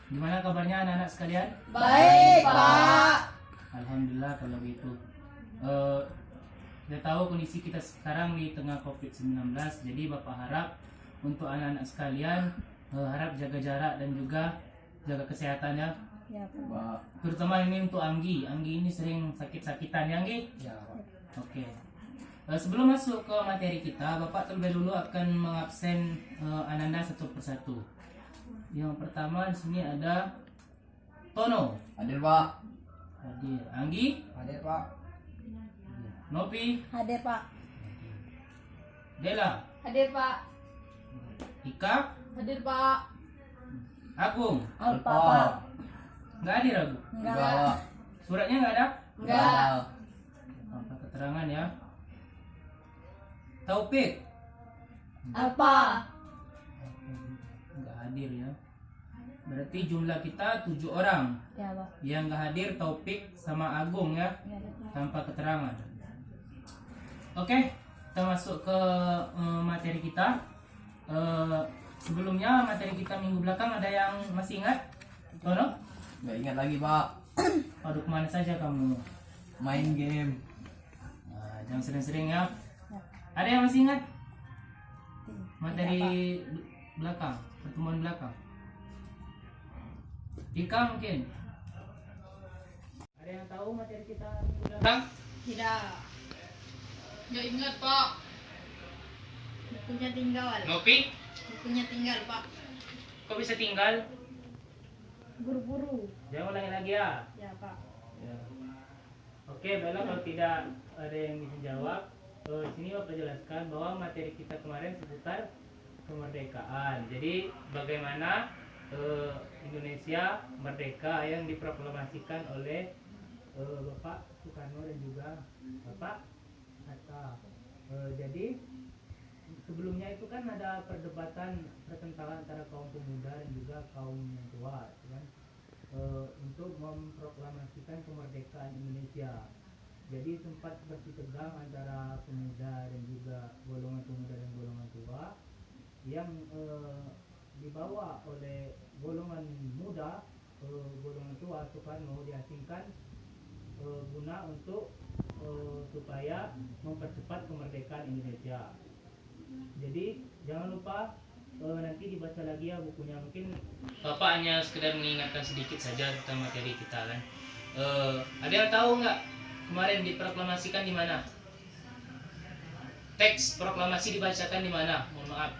Gimana kabarnya anak-anak sekalian? Baik, Pak. Alhamdulillah kalau gitu. Kita tahu kondisi kita sekarang di tengah COVID-19, jadi Bapak harap untuk anak-anak sekalian harap jaga jarak dan juga jaga kesehatan ya. Ya, Pak. Terutama ini untuk Anggi. Anggi ini sering sakit-sakitan ya, Anggi? Ya, Pak. Oke. Sebelum masuk ke materi kita, Bapak terlebih dulu akan mengabsen Ananda satu persatu. Yang pertama di sini ada Tono. Hadir, Pak. Hadir. Anggi. Hadir, Pak. Nopi. Hadir, Pak. Dela. Hadir, Pak. Ika. Hadir, Pak. Agung. Alpa, Pak. Nggak hadir Agung? Enggak. Suratnya nggak ada? Enggak. Apa keterangan ya? Taufik. Alpa. Nggak hadir ya. Berarti jumlah kita 7 orang. Ya, Pak. Yang nggak hadir Taufik sama Agung ya, Ya, Pak. tanpa keterangan. Oke, kita masuk ke materi kita. Sebelumnya materi kita minggu belakang ada yang masih ingat? Tono? Nggak ingat lagi, Pak. Aduh, kemana saja kamu? Main game. Nah, jangan sering-sering ya. Ya. Ada yang masih ingat? Tidak, Materi belakang, pertemuan belakang. Ika mungkin. Ada yang tahu materi kita minggu belakang? Tidak. Nggak ingat, Pak. Bukunya tinggal. Ngopi? Bukunya tinggal, Pak. Kok bisa tinggal? Buru-buru. Jangan ulangi lagi ya. Ya, Pak. Ya. Oke, baiklah kalau tidak ada yang bisa jawab, di sini Bapak jelaskan bahwa materi kita kemarin seputar kemerdekaan. Jadi bagaimana Indonesia merdeka yang diproklamasikan oleh Bapak Soekarno dan juga Bapak Hatta. Jadi sebelumnya itu kan ada perdebatan pertentangan antara kaum pemuda dan juga kaum yang tua, kan? Untuk memproklamasikan kemerdekaan Indonesia. Jadi sempat bersih tegang antara pemuda dan juga golongan pemuda dan golongan tua yang dibawa oleh golongan muda, golongan tua Soekarno diasingkan guna untuk supaya mempercepat kemerdekaan Indonesia. Jadi jangan lupa nanti dibaca lagi ya bukunya. Mungkin Bapak hanya sekedar mengingatkan sedikit saja tentang materi kita kan. Ada yang tahu nggak kemarin diproklamasikan di mana? Teks proklamasi dibacakan di mana? Mohon maaf.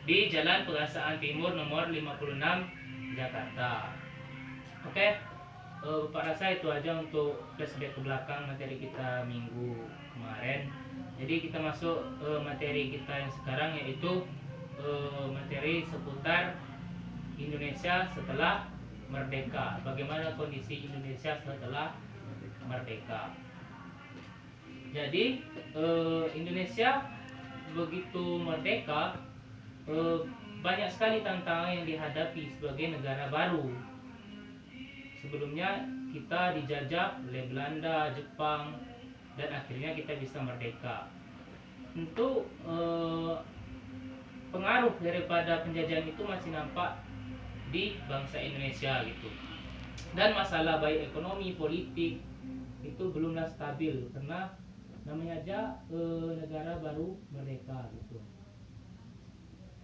Di Jalan Pegasaan Timur nomor 56 Jakarta. Oke. Bapak rasa itu aja untuk flashback ke belakang materi kita minggu kemarin. Jadi kita masuk materi kita yang sekarang, yaitu materi seputar Indonesia setelah merdeka. Bagaimana kondisi Indonesia setelah merdeka. Jadi Indonesia begitu merdeka, banyak sekali tantangan yang dihadapi sebagai negara baru. Sebelumnya kita dijajah oleh Belanda, Jepang, dan akhirnya kita bisa merdeka. Tentu pengaruh daripada penjajahan itu masih nampak di bangsa Indonesia gitu. Dan masalah baik ekonomi, politik itu belumlah stabil karena namanya aja negara baru merdeka gitu.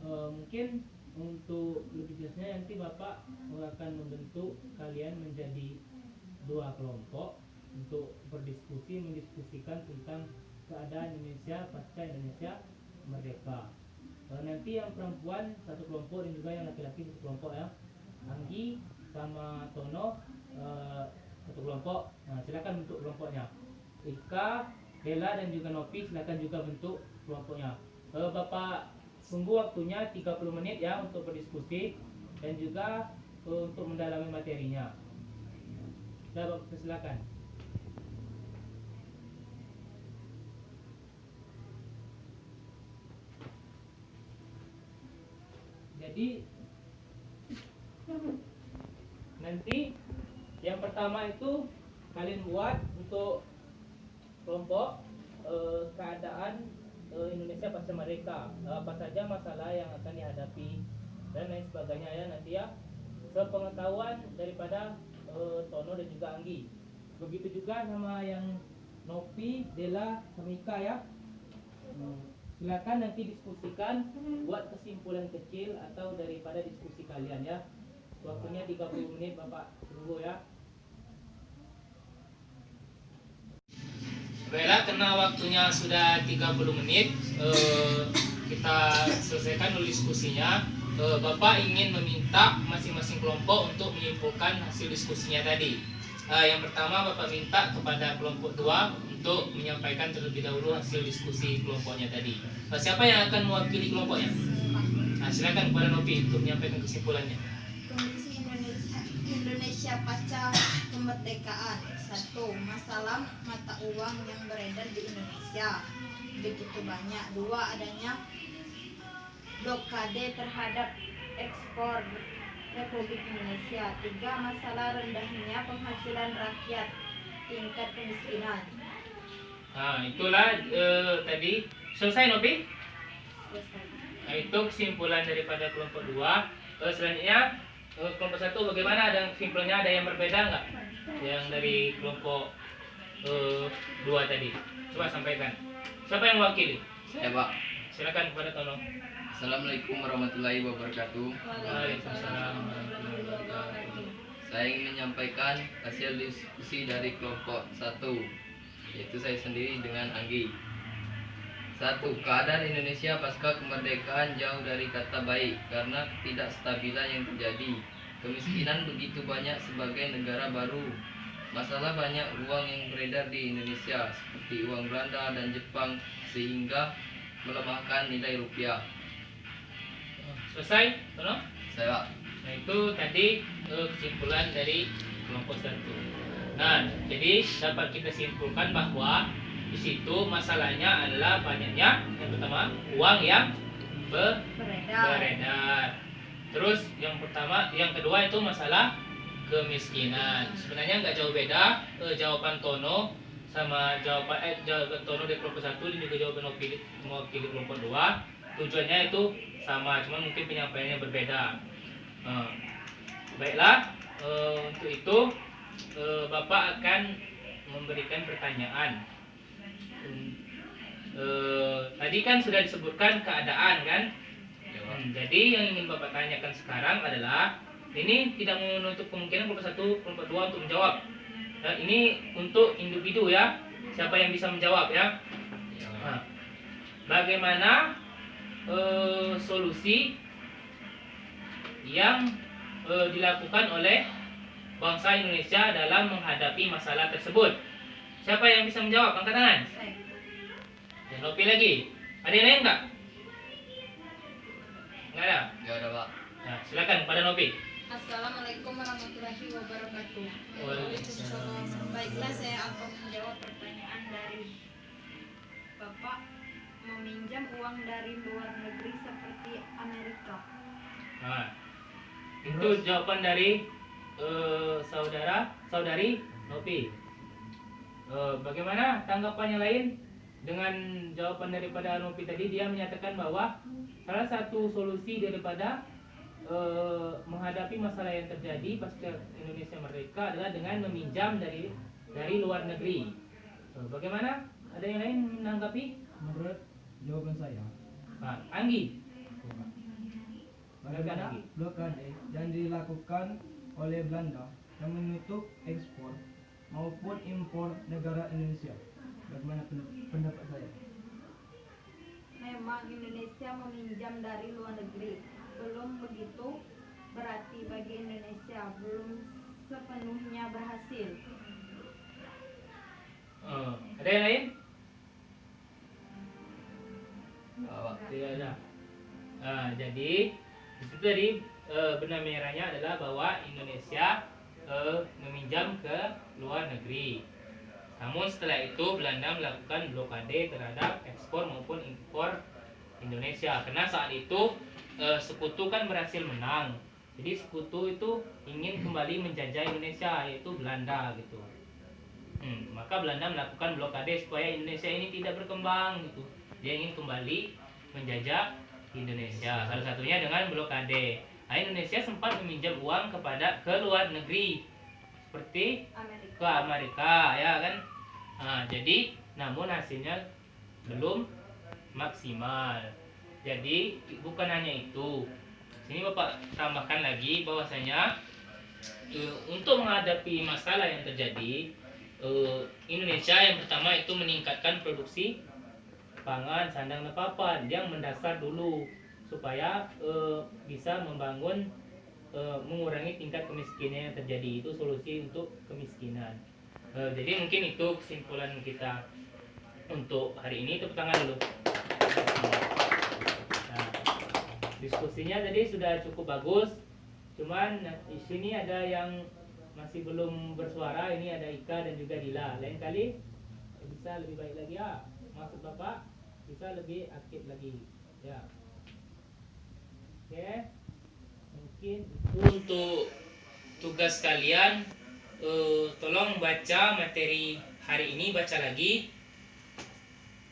Mungkin untuk lebih jelasnya nanti Bapak akan membentuk kalian menjadi 2 kelompok untuk mendiskusikan tentang keadaan Indonesia pasca Indonesia merdeka. Nanti yang perempuan 1 kelompok dan juga yang laki-laki 1 kelompok ya. Anggi sama Tono 1 kelompok. Nah, silakan bentuk kelompoknya. Ika, Dela dan juga Nopi silakan juga bentuk kelompoknya. Bapak tunggu waktunya 30 menit ya untuk berdiskusi dan juga untuk mendalami materinya. Sudah, Bapak silakan. Jadi nanti yang pertama itu kalian buat untuk kelompok keadaan Indonesia pasca merdeka. Apa saja masalah yang akan dihadapi dan lain sebagainya ya nanti ya. Sepengetahuan daripada Tono dan juga Anggi. Begitu juga sama yang Nopi, Dela, Samika ya. Silakan nanti diskusikan, buat kesimpulan kecil atau daripada diskusi kalian ya. Waktunya 30 menit Bapak tunggu ya. Baiklah, karena waktunya sudah 30 menit, kita selesaikan dulu diskusinya. Bapak ingin meminta masing-masing kelompok untuk menyimpulkan hasil diskusinya tadi. Yang pertama Bapak minta kepada kelompok 2 untuk menyampaikan terlebih dahulu hasil diskusi kelompoknya tadi. Siapa yang akan mewakili kelompoknya? Silakan kepada Nopi untuk menyampaikan kesimpulannya. Kondisi Indonesia pasca kemerdekaan. 1. Masalah mata uang yang beredar di Indonesia begitu banyak. 2. Adanya blokade terhadap ekspor Republik Indonesia. 3. Masalah rendahnya penghasilan rakyat, tingkat kemiskinan. Nah, itulah tadi selesai Nopi. Selesai. Nah, itu kesimpulan daripada kelompok 2. Selanjutnya kelompok 1 bagaimana? Ada kesimpulannya, ada yang berbeda nggak? Yang dari kelompok 2 tadi. Coba sampaikan. Siapa yang mewakili? Ya Pak. Silakan kepada Tono. Assalamualaikum warahmatullahi wabarakatuh. Waalaikumsalam warahmatullahi wabarakatuh. Saya ingin menyampaikan hasil diskusi dari kelompok 1, yaitu saya sendiri dengan Anggi. 1. Keadaan Indonesia pasca kemerdekaan jauh dari kata baik karena tidak stabilan yang terjadi. Kemiskinan begitu banyak sebagai negara baru. Masalah banyak uang yang beredar di Indonesia seperti uang Belanda dan Jepang sehingga melemahkan nilai rupiah. Selesai, Tono? Saya Nah, itu tadi kesimpulan dari kelompok 1. Nah, jadi dapat kita simpulkan bahwa di situ masalahnya adalah banyaknya yang pertama uang yang beredar. Terus yang kedua itu masalah kemiskinan. Sebenarnya nggak jauh beda jawaban Tono sama jawaban Tono dari kelompok 1 dan juga jawaban mewakili kelompok 2. Tujuannya itu sama, cuma mungkin penyampaiannya berbeda. Baiklah, untuk itu Bapak akan memberikan pertanyaan. Tadi kan sudah disebutkan keadaan kan? Jadi yang ingin Bapak tanyakan sekarang adalah, ini tidak menutup kemungkinan kelompok 1, kelompok 2 untuk menjawab. Dan ini untuk individu ya. Siapa yang bisa menjawab ya? Nah, bagaimana solusi yang dilakukan oleh bangsa Indonesia dalam menghadapi masalah tersebut? Siapa yang bisa menjawab? Angkat tangan. Ya, Nopi lagi. Ada yang lain nggak? Nggak ada. nggak ada Pak. Nah, silakan pada Nopi. Assalamualaikum warahmatullahi wabarakatuh. Waalaikumsalam. Baiklah, saya akan menjawab pertanyaan dari Bapak. Meminjam uang dari luar negeri seperti Amerika. Nah, itu jawaban dari saudari Nopi. Bagaimana tanggapannya lain dengan jawaban daripada Nopi tadi? Dia menyatakan bahwa salah satu solusi daripada menghadapi masalah yang terjadi pasca Indonesia merdeka adalah dengan meminjam dari luar negeri. Bagaimana? Ada yang lain menanggapi? Menurut jawaban saya, Nah, Anggi. bagaimana blokade yang dilakukan oleh Belanda yang menutup ekspor maupun impor negara Indonesia? Bagaimana pendapat saya? Memang Indonesia meminjam dari luar negeri. Belum begitu berarti bagi Indonesia belum sepenuhnya berhasil. Ada yang lain? Pak. Tidak ada. Jadi itu tadi benang merahnya adalah bahwa Indonesia meminjam ke luar negeri. Namun setelah itu Belanda melakukan blokade terhadap ekspor maupun impor Indonesia. Karena saat itu sekutu kan berhasil menang. Jadi sekutu itu ingin kembali menjajah Indonesia, yaitu Belanda gitu. Maka Belanda melakukan blokade supaya Indonesia ini tidak berkembang gitu. dia ingin kembali menjajah Indonesia. Salah satunya dengan blokade. Nah, Indonesia sempat meminjam uang ke luar negeri seperti ke Amerika, ya kan. Nah, jadi namun hasilnya belum maksimal. Jadi bukan hanya itu. Sini Bapak tambahkan lagi bahwasanya untuk menghadapi masalah yang terjadi, Indonesia yang pertama itu meningkatkan produksi pangan, sandang dan papan yang mendasar dulu supaya bisa mengurangi tingkat kemiskinan yang terjadi. Itu solusi untuk kemiskinan. Jadi mungkin itu kesimpulan kita untuk hari ini. Tepuk tangan dulu. Nah, diskusinya tadi sudah cukup bagus. Cuman di sini ada yang masih belum bersuara. Ini ada Ika dan juga Dila. Lain kali bisa lebih baik lagi ya. Maksud Bapak bisa lebih aktif lagi. Ya. Oke. Mungkin itu untuk tugas kalian. Tolong baca materi hari ini, baca lagi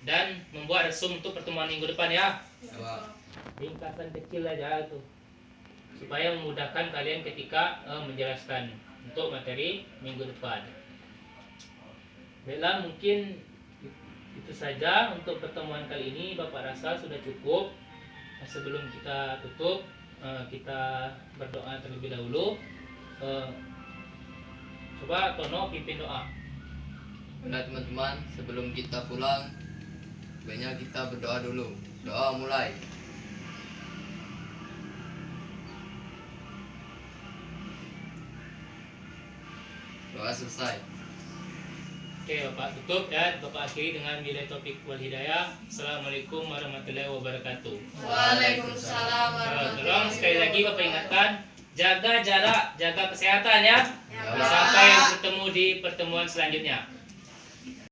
dan membuat resum untuk pertemuan minggu depan ya. Ringkasan kecil aja itu supaya memudahkan kalian ketika menjelaskan untuk materi minggu depan. Baiklah, mungkin itu saja untuk pertemuan kali ini. Bapak rasa sudah cukup. Sebelum kita tutup, kita berdoa terlebih dahulu. Coba Tono pimpin doa. Nah teman-teman, sebelum kita pulang, sebaiknya kita berdoa dulu. Doa mulai. Doa selesai. Oke, Bapak tutup dan Bapak akhiri dengan billahi taufik wal hidayah. Assalamualaikum warahmatullahi wabarakatuh. Waalaikumsalam Tolong sekali lagi Bapak ingatkan, jaga jarak, jaga kesehatan ya. Ya, Sampai bertemu di pertemuan selanjutnya.